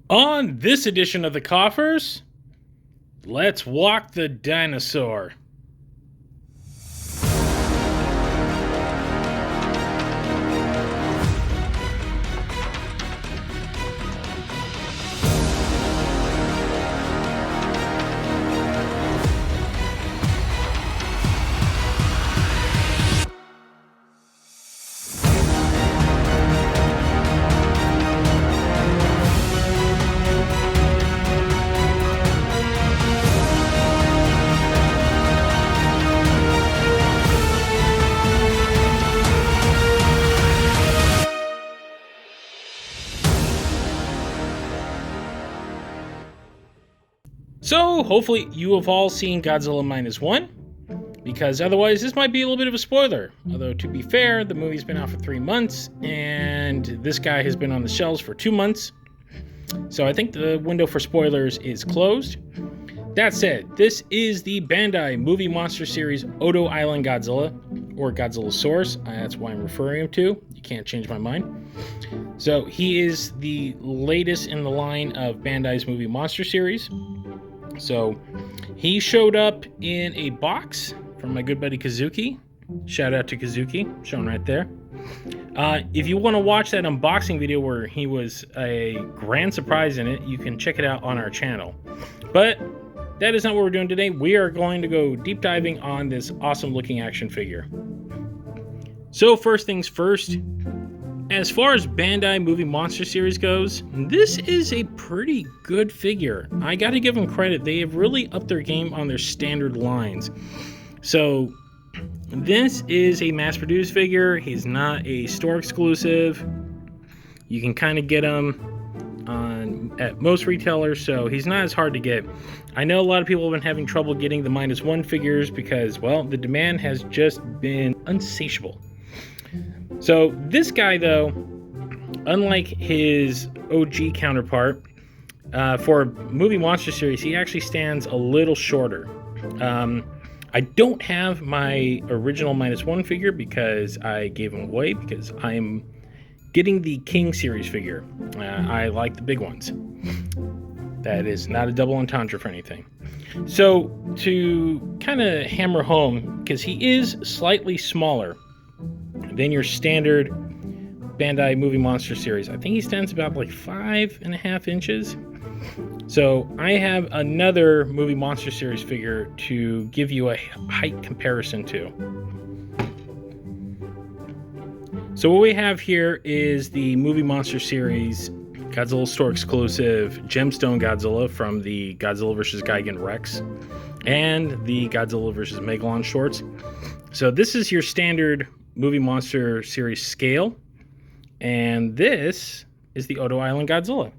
On this edition of the Koffers, let's walk the dinosaur. So, hopefully you have all seen Godzilla -1, because otherwise this might be a little bit of a spoiler. Although, to be fair, the movie's been out for 3 months, and this guy has been on the shelves for 2 months. So I think the window for spoilers is closed. That said, this is the Bandai movie monster series Odo Island Godzilla, or Godzillosaurus. That's why I'm referring him to. You can't change my mind. So he is the latest in the line of Bandai's movie monster series. So he showed up in a box from my good buddy Kazuki. Shout out to Kazuki, shown right there. If you want to watch that unboxing video where he was a grand surprise in it, you can check it out on our channel. But that is not what we're doing today. We are going to go deep diving on this awesome looking action figure. So first things first, as far as Bandai movie monster series goes, this is a pretty good figure. I gotta give them credit. They have really upped their game on their standard lines. So this is a mass-produced figure. He's not a store exclusive. You can kind of get him at most retailers, so he's not as hard to get. I know a lot of people have been having trouble getting the -1 figures because, well, the demand has just been insatiable. So this guy, though, unlike his OG counterpart, for a movie monster series, he actually stands a little shorter. I don't have my original -1 figure because I gave him away because I'm getting the King series figure. I like the big ones. That is not a double entendre for anything. So to kind of hammer home, because he is slightly smaller than your standard Bandai movie monster series. I think he stands about like 5.5 inches. So I have another movie monster series figure to give you a height comparison to. So what we have here is the movie monster series Godzilla store exclusive Gemstone Godzilla from the Godzilla vs. Gigan Rex and the Godzilla vs. Megalon shorts. So this is your standard movie monster series scale, and this is the Odo Island Godzilla.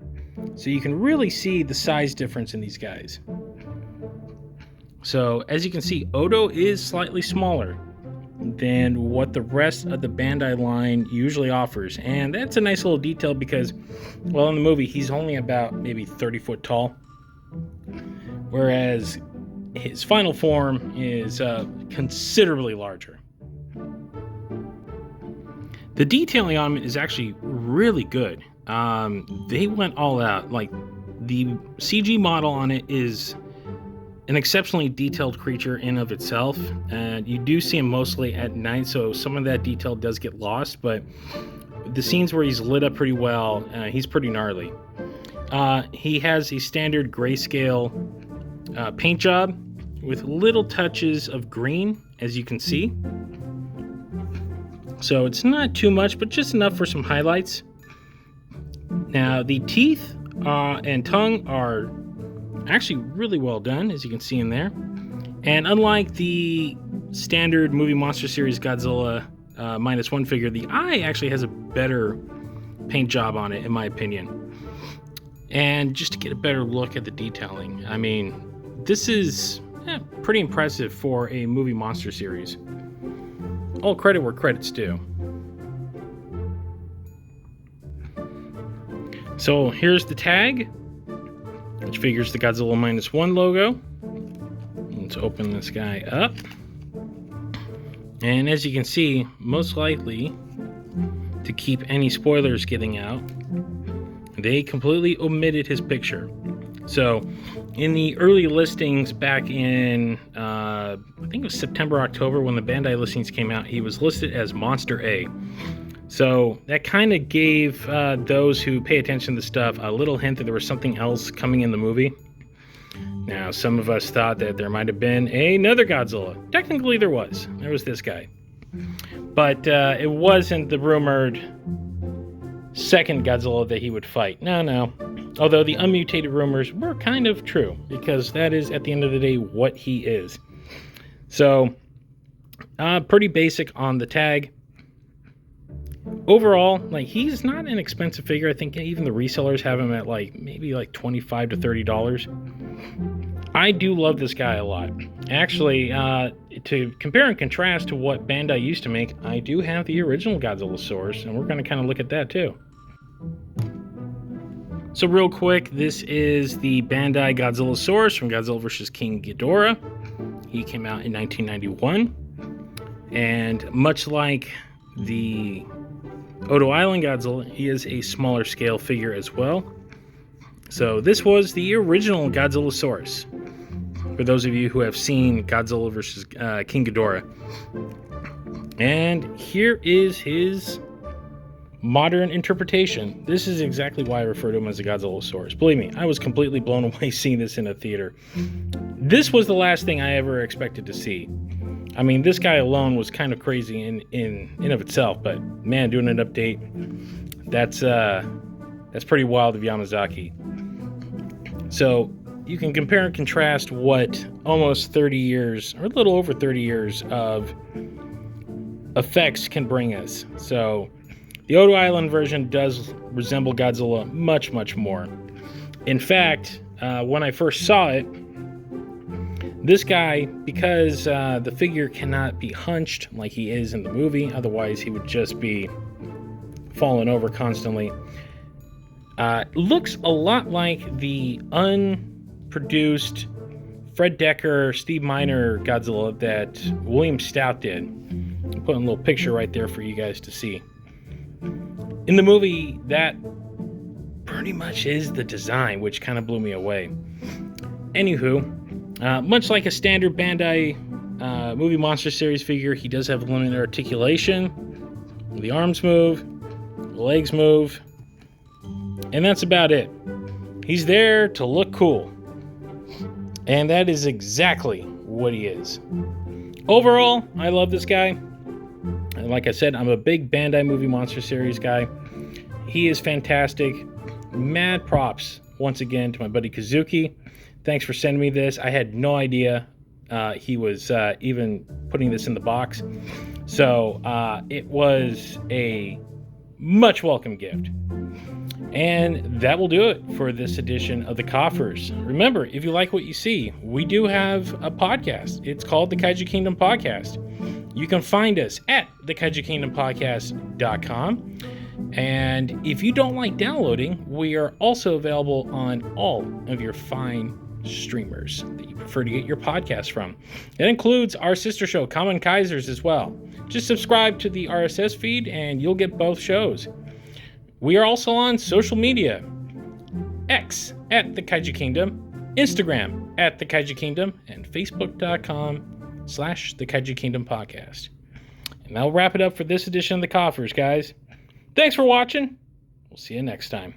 So you can really see the size difference in these guys. So as you can see, Odo is slightly smaller than what the rest of the Bandai line usually offers, and that's a nice little detail because, well, in the movie he's only about maybe 30 foot tall, whereas his final form is considerably larger. The detailing on it is actually really good. They went all out. Like, the CG model on it is an exceptionally detailed creature in of itself. And you do see him mostly at night, so some of that detail does get lost. But the scenes where he's lit up pretty well, he's pretty gnarly. He has a standard grayscale paint job with little touches of green, as you can see. So it's not too much, but just enough for some highlights. Now, the teeth and tongue are actually really well done, as you can see in there. And unlike the standard movie monster series Godzilla -1 figure, the eye actually has a better paint job on it, in my opinion. And just to get a better look at the detailing, I mean, this is pretty impressive for a movie monster series. All credit where credit's due. So here's the tag, which figures the Godzilla -1 logo. Let's open this guy up. And as you can see, most likely to keep any spoilers getting out, they completely omitted his picture. So in the early listings back in, I think it was September, October, when the Bandai listings came out, he was listed as Monster A. So that kind of gave those who pay attention to stuff a little hint that there was something else coming in the movie. Now, some of us thought that there might have been another Godzilla. Technically, there was. There was this guy. But it wasn't the rumored second Godzilla that he would fight. No. Although the unmutated rumors were kind of true, because that is, at the end of the day, what he is. So, pretty basic on the tag. Overall, like, he's not an expensive figure. I think even the resellers have him at maybe $25 to $30. I do love this guy a lot. Actually, to compare and contrast to what Bandai used to make, I do have the original Godzillasaurus, and we're going to kind of look at that too. So real quick, this is the Bandai Godzillasaurus from Godzilla vs. King Ghidorah. He came out in 1991, and much like the Odo Island Godzilla, he is a smaller scale figure as well. So this was the original Godzillasaurus, for those of you who have seen Godzilla vs. King Ghidorah. And here is his modern interpretation. This is exactly why I refer to him as a Godzillasaurus. Believe me, I was completely blown away seeing this in a theater. This was the last thing I ever expected to see. I mean, this guy alone was kind of crazy in of itself, but man, doing an update, that's pretty wild of Yamazaki. So you can compare and contrast what almost 30 years, or a little over 30 years of effects can bring us. So the Odo Island version does resemble Godzilla much, much more. In fact, when I first saw it, this guy, because the figure cannot be hunched like he is in the movie, otherwise he would just be falling over constantly, looks a lot like the unproduced Fred Decker, Steve Miner Godzilla that William Stout did. I'm putting a little picture right there for you guys to see. In the movie, that pretty much is the design, which kind of blew me away. Anywho, much like a standard Bandai movie monster series figure, he does have limited articulation. The arms move, the legs move, and that's about it. He's there to look cool. And that is exactly what he is. Overall, I love this guy. And like I said, I'm a big Bandai movie monster series guy. He is fantastic. Mad props, once again, to my buddy Kazuki. Thanks for sending me this. I had no idea he was even putting this in the box. So it was a much welcome gift. And that will do it for this edition of the Koffers. Remember, if you like what you see, we do have a podcast. It's called the Kaiju Kingdom Podcast. You can find us at thekaijukingdompodcast.com. And if you don't like downloading, we are also available on all of your fine streamers that you prefer to get your podcast from. That includes our sister show, Common Kaisers, as well. Just subscribe to the RSS feed and you'll get both shows. We are also on social media. X at the Kaiju Kingdom, Instagram at the Kaiju Kingdom, and Facebook.com/the Kaiju Kingdom Podcast. And that'll wrap it up for this edition of the Koffers, guys. Thanks for watching. We'll see you next time.